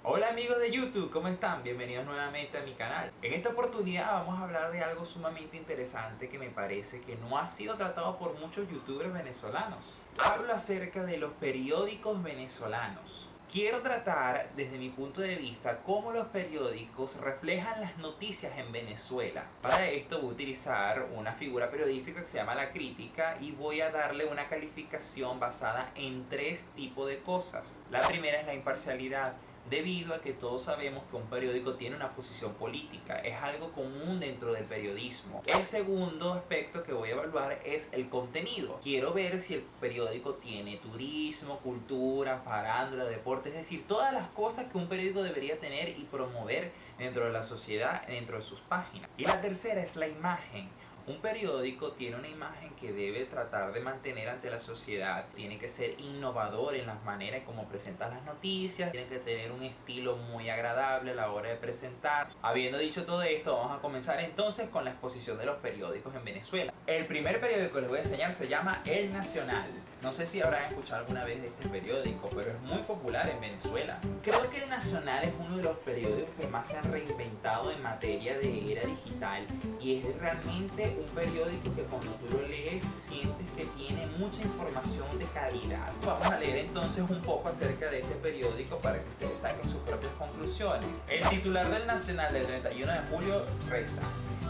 Hola amigos de YouTube, ¿cómo están? Bienvenidos nuevamente a mi canal. En esta oportunidad vamos a hablar de algo sumamente interesante que me parece que no ha sido tratado por muchos youtubers venezolanos. Hablo acerca de los periódicos venezolanos. Quiero tratar desde mi punto de vista cómo los periódicos reflejan las noticias en Venezuela. Para esto voy a utilizar una figura periodística que se llama la crítica y voy a darle una calificación basada en tres tipos de cosas. La primera es la imparcialidad, debido a que todos sabemos que un periódico tiene una posición política, es algo común dentro del periodismo. El segundo aspecto que voy a evaluar es el contenido. Quiero ver si el periódico tiene turismo, cultura, farándula, deporte, es decir, todas las cosas que un periódico debería tener y promover dentro de la sociedad, dentro de sus páginas. Y la tercera es la imagen. Un periódico tiene una imagen que debe tratar de mantener ante la sociedad, tiene que ser innovador en las maneras como presenta las noticias, tiene que tener un estilo muy agradable a la hora de presentar. Habiendo dicho todo esto, vamos a comenzar entonces con la exposición de los periódicos en Venezuela. El primer periódico que les voy a enseñar se llama El Nacional. No sé si habrán escuchado alguna vez de este periódico, pero es muy popular en Venezuela. Creo que El Nacional es uno de los periódicos que más se han reinventado en materia de era digital y es realmente un periódico que cuando tú lo lees sientes que tiene mucha información de calidad. Vamos a leer entonces un poco acerca de este periódico para que ustedes saquen sus propias conclusiones. El titular del Nacional del 31 de julio reza: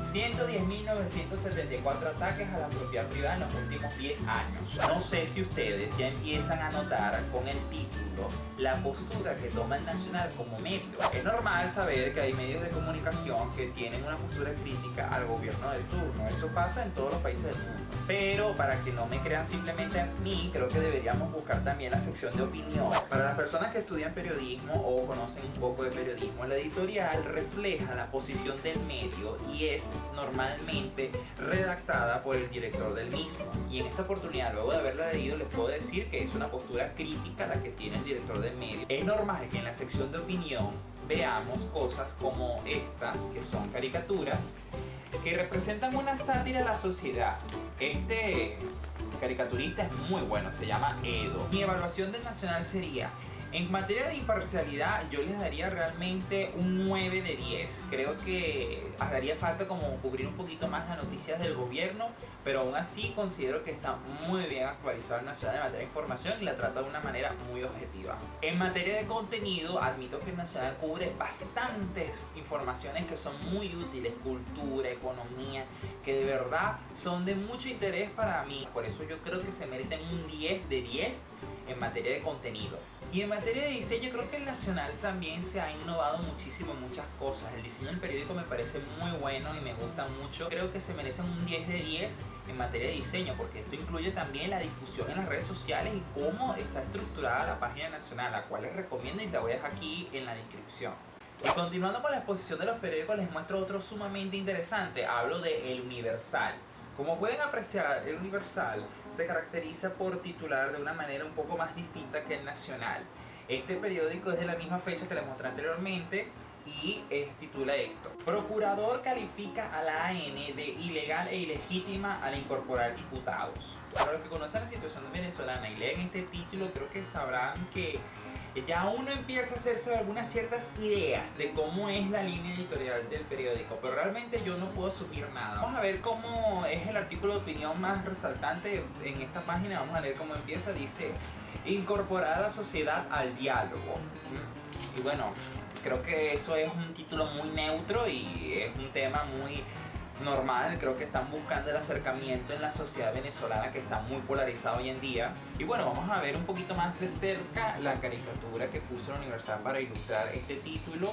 110.974 ataques a la propiedad privada en los últimos 10 años. No sé si ustedes ya empiezan a notar con el título la postura que toma el Nacional como medio. Es normal saber que hay medios de comunicación que tienen una postura crítica al gobierno del turno. Eso pasa en todos los países del mundo. Pero para que no me crean simplemente a mí, creo que deberíamos buscar también la sección de opinión. Para las personas que estudian periodismo o conocen un poco de periodismo, la editorial refleja la posición del medio y es normalmente redactada por el director del mismo. Y en esta oportunidad, luego de haberla leído, les puedo decir que es una postura crítica la que tiene el director del medio. Es normal que en la sección de opinión veamos cosas como estas, que son caricaturas que representan una sátira a la sociedad. Este caricaturista es muy bueno, se llama Edo. Mi evaluación del Nacional sería: en materia de imparcialidad, yo les daría realmente un 9 de 10. Creo que haría falta como cubrir un poquito más las noticias del gobierno, pero aún así considero que está muy bien actualizado el Nacional en materia de información y la trata de una manera muy objetiva. En materia de contenido, admito que el Nacional cubre bastantes informaciones que son muy útiles: cultura, economía, que de verdad son de mucho interés para mí. Por eso yo creo que se merecen un 10 de 10 en materia de contenido. Y en materia de diseño, creo que el Nacional también se ha innovado muchísimo en muchas cosas. El diseño del periódico me parece muy bueno y me gusta mucho. Creo que se merecen un 10 de 10 en materia de diseño, porque esto incluye también la difusión en las redes sociales y cómo está estructurada la página nacional, la cual les recomiendo y la voy a dejar aquí en la descripción. Y continuando con la exposición de los periódicos, les muestro otro sumamente interesante. Hablo de El Universal. Como pueden apreciar, El Universal se caracteriza por titular de una manera un poco más distinta que el Nacional. Este periódico es de la misma fecha que les mostré anteriormente y titula esto: Procurador califica a la AN de ilegal e ilegítima al incorporar diputados. Para los que conocen la situación venezolana y leen este título, creo que sabrán que ya uno empieza a hacerse algunas ciertas ideas de cómo es la línea editorial del periódico, pero realmente yo no puedo asumir nada. Vamos a ver cómo es el artículo de opinión más resaltante en esta página. Vamos a leer cómo empieza. Dice: incorporar a la sociedad al diálogo. Y bueno, creo que eso es un título muy neutro y es un tema muy normal. Creo que están buscando el acercamiento en la sociedad venezolana, que está muy polarizada hoy en día. Y bueno, vamos a ver un poquito más de cerca la caricatura que puso la Universal para ilustrar este título.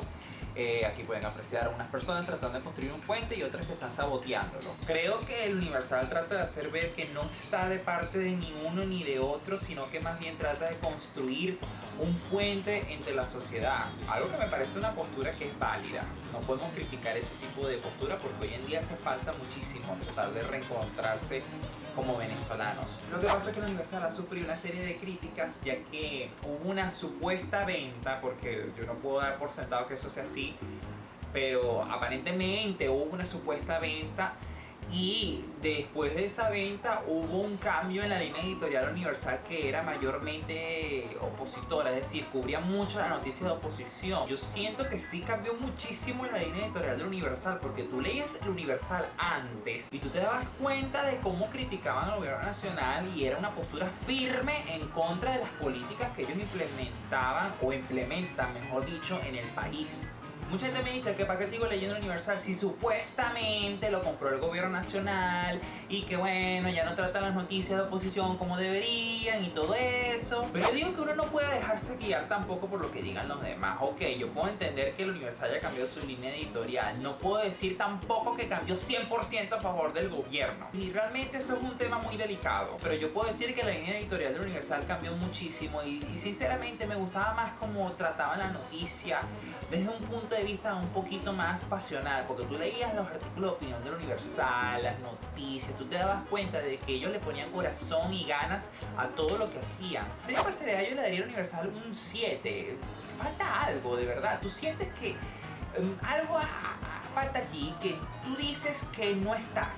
Aquí pueden apreciar a unas personas tratando de construir un puente y otras que están saboteándolo. Creo que el Universal trata de hacer ver que no está de parte de ni uno ni de otro, sino que más bien trata de construir un puente entre la sociedad. Algo que me parece una postura que es válida. No podemos criticar ese tipo de postura porque hoy en día hace falta muchísimo tratar de reencontrarse como venezolanos. Lo que pasa es que la Universal ha sufrido una serie de críticas, ya que hubo una supuesta venta, porque yo no puedo dar por sentado que eso sea así, pero aparentemente hubo una supuesta venta Y después de esa venta hubo un cambio en la línea editorial Universal que era mayormente opositora, es decir, cubría mucho la noticia de oposición. Yo siento que sí cambió muchísimo en la línea editorial del Universal, porque tú leías el Universal antes y tú te dabas cuenta de cómo criticaban al gobierno nacional y era una postura firme en contra de las políticas que ellos implementaban o implementan, mejor dicho, en el país. Mucha gente me dice que para qué sigo leyendo Universal si supuestamente lo compró el gobierno nacional y que bueno, ya no tratan las noticias de oposición como deberían y todo eso. Pero yo digo que uno no puede dejarse guiar tampoco por lo que digan los demás. Ok, yo puedo entender que el Universal ya cambió su línea editorial. No puedo decir tampoco que cambió 100% a favor del gobierno. Y realmente eso es un tema muy delicado. Pero yo puedo decir que la línea editorial del Universal cambió muchísimo y sinceramente me gustaba más cómo trataban la noticia desde un punto de vista un poquito más pasional, porque tú leías los artículos de opinión del Universal, las noticias, tú te dabas cuenta de que ellos le ponían corazón y ganas a todo lo que hacían. De mi parcialidad yo le daría al Universal un 7. Falta algo, de verdad. Tú sientes que algo falta aquí, que tú dices que no está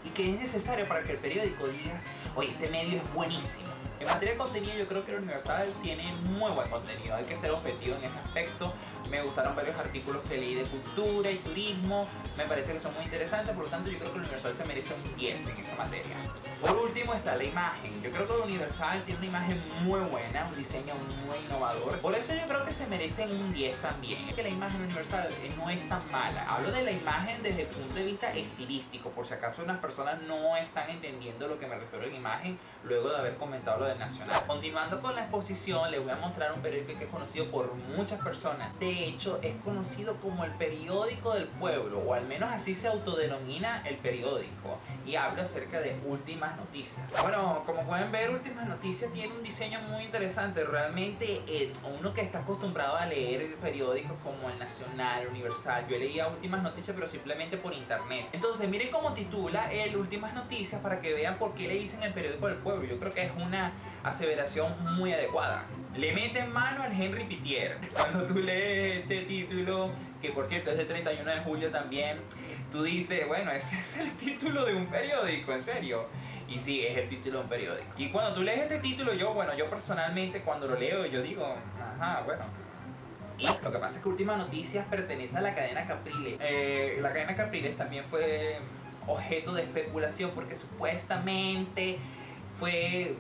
y que es necesario para que el periódico digas, oye, este medio es buenísimo. En materia de contenido, yo creo que el Universal tiene muy buen contenido, hay que ser objetivo en ese aspecto. Me gustaron varios artículos que leí de cultura y turismo, me parece que son muy interesantes, por lo tanto yo creo que el Universal se merece un 10 en esa materia. Por último está la imagen. Yo creo que el Universal tiene una imagen muy buena, un diseño muy innovador, por eso yo creo que se merecen un 10 también. Es que la imagen Universal no es tan mala. Hablo de la imagen desde el punto de vista estilístico, por si acaso unas personas no están entendiendo lo que me refiero en imagen luego de haber comentado lo del Nacional. Continuando con la exposición, les voy a mostrar un periódico que es conocido por muchas personas. De hecho, es conocido como el periódico del pueblo, o al menos así se autodenomina el periódico, y habla acerca de Últimas Noticias. Bueno, como pueden ver, Últimas Noticias tiene un diseño muy interesante. Realmente uno que está acostumbrado a leer periódicos como el Nacional, el Universal, yo leía Últimas Noticias pero simplemente por internet. Entonces miren cómo titula el Últimas Noticias para que vean por qué le dicen el periódico del pueblo. Yo creo que es una aseveración muy adecuada. Le meten mano al Henry Pittier. Cuando tú lees este título, que por cierto es del 31 de julio también, tú dices, bueno, ese es el título de un periódico, en serio. Y sí, es el título de un periódico. Y cuando tú lees este título, yo personalmente cuando lo leo, yo digo, ajá, bueno. Y lo que pasa es que Últimas Noticias pertenece a la cadena Capriles. La cadena Capriles también fue objeto de especulación porque supuestamente fue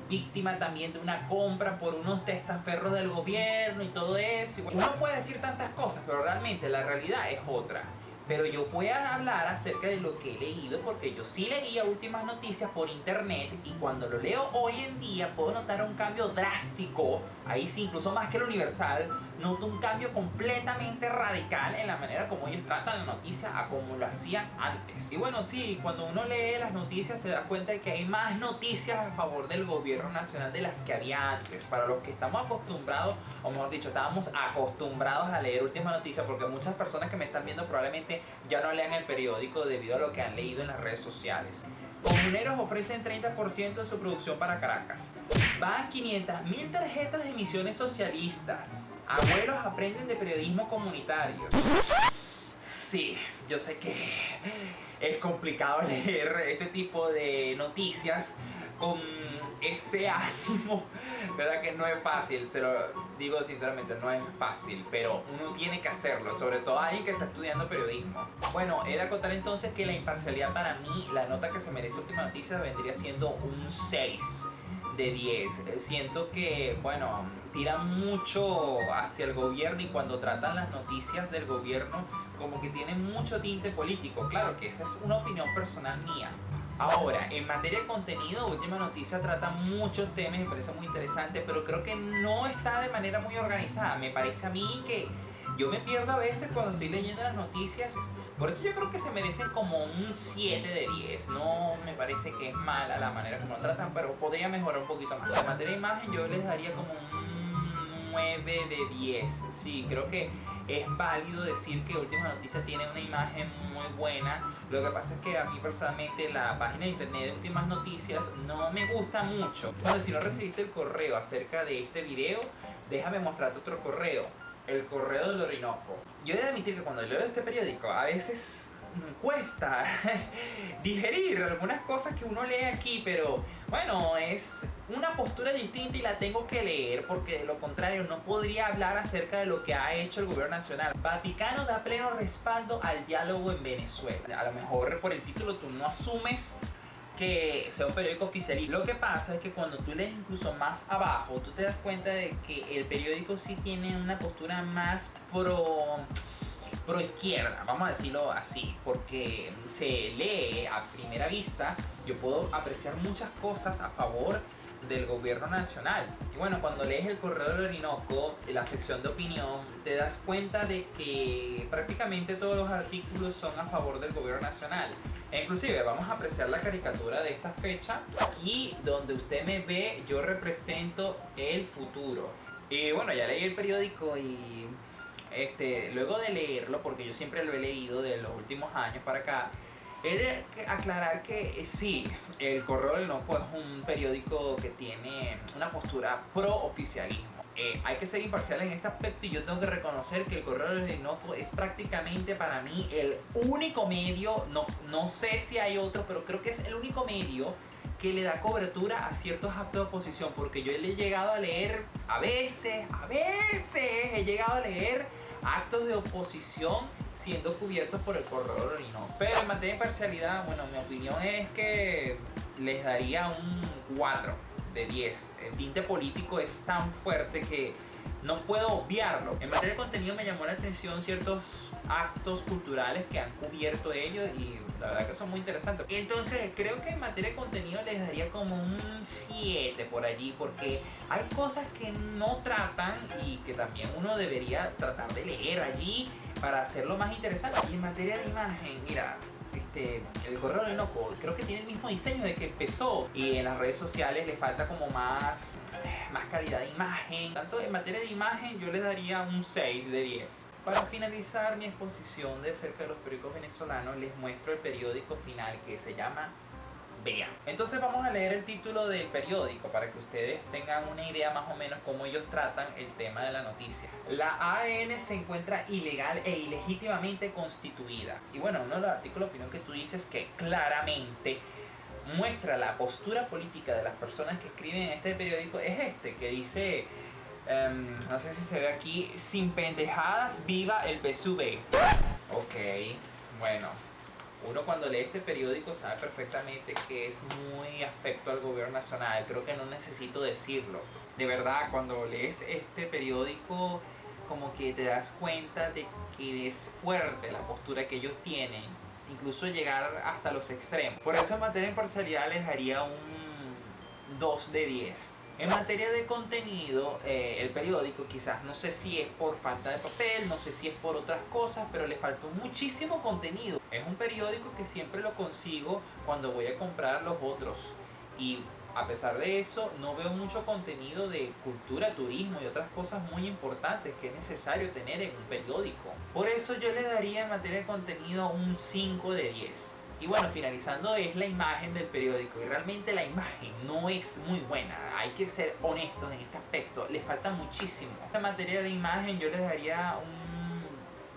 víctima también de una compra por unos testaferros del gobierno y todo eso. Uno puede decir tantas cosas, pero realmente la realidad es otra. Pero yo voy a hablar acerca de lo que he leído, porque yo sí leía Últimas Noticias por internet y cuando lo leo hoy en día puedo notar un cambio drástico, ahí sí, incluso más que el Universal, noto un cambio completamente radical en la manera como ellos tratan la noticia a como lo hacían antes. Y bueno, sí, cuando uno lee las noticias te das cuenta de que hay más noticias a favor del gobierno nacional de las que había antes. Para los que estamos acostumbrados, o mejor dicho, estábamos acostumbrados a leer Últimas Noticias, porque muchas personas que me están viendo probablemente ya no lean el periódico debido a lo que han leído en las redes sociales. Comuneros ofrecen 30% de su producción para Caracas. Van 500.000 tarjetas de emisiones socialistas. Abuelos aprenden de periodismo comunitario. Sí, yo sé que es complicado leer este tipo de noticias con ese ánimo, verdad que no es fácil, se lo digo sinceramente, no es fácil, pero uno tiene que hacerlo, sobre todo alguien que está estudiando periodismo. Bueno, he de acotar entonces que la imparcialidad para mí, la nota que se merece Última Noticia vendría siendo un 6 de 10. Siento que, bueno, tiran mucho hacia el gobierno y cuando tratan las noticias del gobierno como que tienen mucho tinte político. Claro que esa es una opinión personal mía. Ahora, en materia de contenido, Última Noticia trata muchos temas, me parece muy interesante, pero creo que no está de manera muy organizada. Me parece a mí que yo me pierdo a veces cuando estoy leyendo las noticias. Por eso yo creo que se merecen como un 7 de 10. No me parece que es mala la manera como lo tratan, pero podría mejorar un poquito más. En materia de imagen yo les daría como un 9 de 10. Sí, creo que es válido decir que Última Noticia tiene una imagen muy buena. Lo que pasa es que a mí personalmente la página de internet de Últimas Noticias no me gusta mucho. Bueno, si no recibiste el correo acerca de este video, déjame mostrarte otro correo. El correo del Orinoco. Yo he de admitir que cuando leo este periódico a veces cuesta digerir algunas cosas que uno lee aquí, pero bueno, es una postura distinta y la tengo que leer porque de lo contrario no podría hablar acerca de lo que ha hecho el gobierno nacional. Vaticano da pleno respaldo al diálogo en Venezuela. A lo mejor por el título tú no asumes que sea un periódico oficialista. Lo que pasa es que cuando tú lees incluso más abajo, tú te das cuenta de que el periódico sí tiene una postura más pro izquierda, vamos a decirlo así, porque se lee a primera vista, yo puedo apreciar muchas cosas a favor del gobierno nacional. Y bueno, cuando lees el Correo del Orinoco, la sección de opinión, te das cuenta de que prácticamente todos los artículos son a favor del gobierno nacional. E inclusive vamos a apreciar la caricatura de esta fecha. Aquí donde usted me ve, yo represento el futuro. Y bueno, ya leí el periódico y luego de leerlo, porque yo siempre lo he leído de los últimos años para acá, he de aclarar que sí, el Correo del Orinoco es un periódico que tiene una postura pro oficialismo. Hay que ser imparcial en este aspecto y yo tengo que reconocer que el Correo del Orinoco es prácticamente para mí el único medio, no sé si hay otro, pero creo que es el único medio que le da cobertura a ciertos actos de oposición, porque yo le he llegado a leer a veces he llegado a leer actos de oposición siendo cubiertos por el Correo del Orinoco. Pero en materia de imparcialidad, bueno, mi opinión es que les daría un 4 de 10. El tinte político es tan fuerte que no puedo obviarlo. En materia de contenido me llamó la atención ciertos actos culturales que han cubierto ellos y la verdad que son muy interesantes. Entonces creo que en materia de contenido les daría como un 7 por allí, porque hay cosas que no tratan y que también uno debería tratar de leer allí para hacerlo más interesante. Y en materia de imagen, mira, el Correo del Orinoco creo que tiene el mismo diseño de que empezó y en las redes sociales le falta como más calidad de imagen. Tanto en materia de imagen yo le daría un 6 de 10. Para finalizar mi exposición de acerca de los periódicos venezolanos, les muestro el periódico final que se llama Vea. Entonces vamos a leer el título del periódico para que ustedes tengan una idea más o menos cómo ellos tratan el tema de la noticia. La AN se encuentra ilegal e ilegítimamente constituida. Y bueno, uno de los artículos de opinión que tú dices que claramente muestra la postura política de las personas que escriben en este periódico es que dice, no sé si se ve aquí, sin pendejadas, viva el PSUV. Ok, bueno, uno cuando lee este periódico sabe perfectamente que es muy afecto al gobierno nacional, creo que no necesito decirlo. De verdad, cuando lees este periódico como que te das cuenta de que es fuerte la postura que ellos tienen, incluso llegar hasta los extremos. Por eso en materia de imparcialidad les daría un 2 de 10. En materia de contenido, el periódico quizás no sé si es por falta de papel, no sé si es por otras cosas, pero le faltó muchísimo contenido. Es un periódico que siempre lo consigo cuando voy a comprar los otros y a pesar de eso no veo mucho contenido de cultura, turismo y otras cosas muy importantes que es necesario tener en un periódico. Por eso yo le daría en materia de contenido un 5 de 10. Y bueno, finalizando es la imagen del periódico y realmente la imagen no es muy buena, hay que ser honestos en este aspecto, le falta muchísimo. En materia de imagen yo les daría un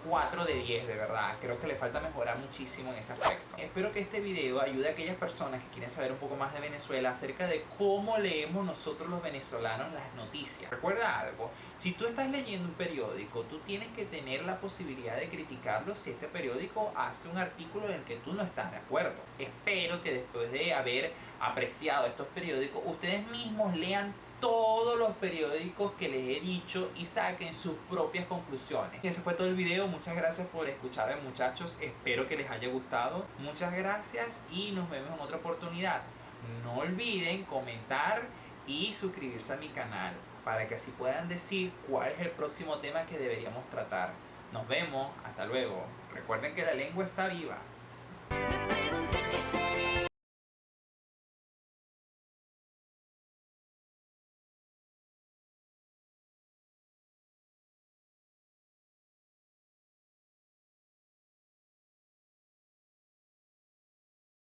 4 de 10, de verdad, creo que le falta mejorar muchísimo en ese aspecto. Espero que este video ayude a aquellas personas que quieren saber un poco más de Venezuela acerca de cómo leemos nosotros los venezolanos las noticias. Recuerda algo, si tú estás leyendo un periódico, tú tienes que tener la posibilidad de criticarlo si este periódico hace un artículo en el que tú no estás de acuerdo. Espero que después de haber apreciado estos periódicos, ustedes mismos lean todos los periódicos que les he dicho y saquen sus propias conclusiones. Y ese fue todo el video. Muchas gracias por escucharme, muchachos. Espero que les haya gustado. Muchas gracias y nos vemos en otra oportunidad. No olviden comentar y suscribirse a mi canal para que así puedan decir cuál es el próximo tema que deberíamos tratar. Nos vemos. Hasta luego. Recuerden que la lengua está viva.